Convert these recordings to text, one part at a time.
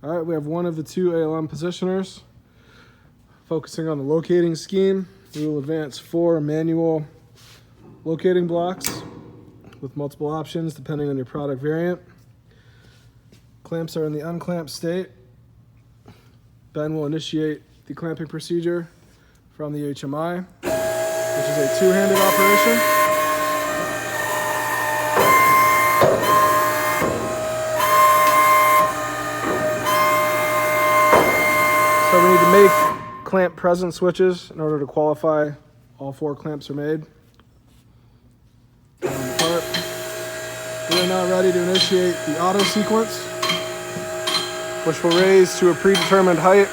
All right, we have one of the two ALM positioners. Focusing on the locating scheme, we will advance 4 manual locating blocks with multiple options depending on your product variant. Clamps are in the unclamped state. Ben will initiate the clamping procedure from the HMI, which is a 2-handed operation. So we need to make clamp present switches in order to qualify all 4 clamps are made. On the part. We are now ready to initiate the auto sequence, which will raise to a predetermined height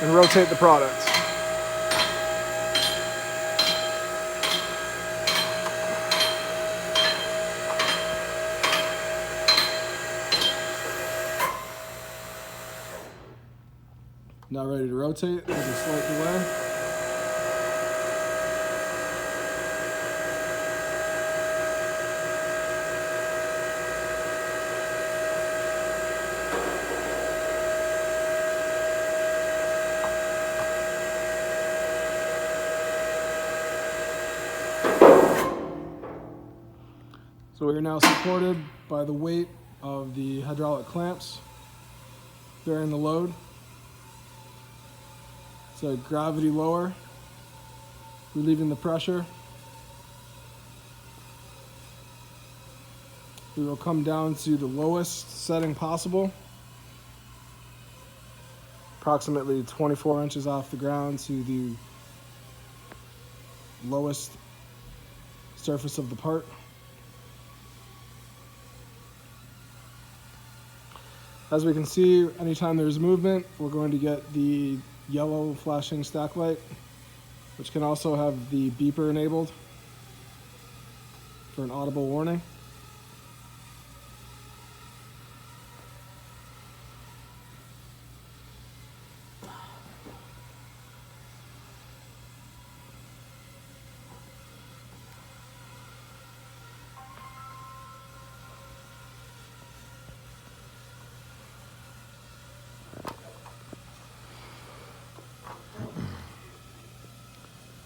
and rotate the product. Now ready to rotate with a slight delay. So we are now supported by the weight of the hydraulic clamps bearing the load. So gravity lower, relieving the pressure. We will come down to the lowest setting possible, approximately 24 inches off the ground to the lowest surface of the part. As we can see, anytime there's movement, we're going to get the yellow flashing stack light, which can also have the beeper enabled for an audible warning.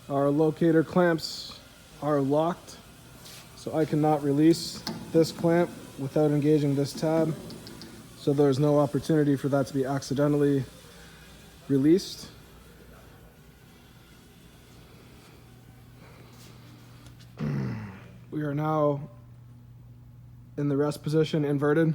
Our locator clamps are locked, so I cannot release this clamp without engaging this tab, so there's no opportunity for that to be accidentally released. We are now in the rest position inverted.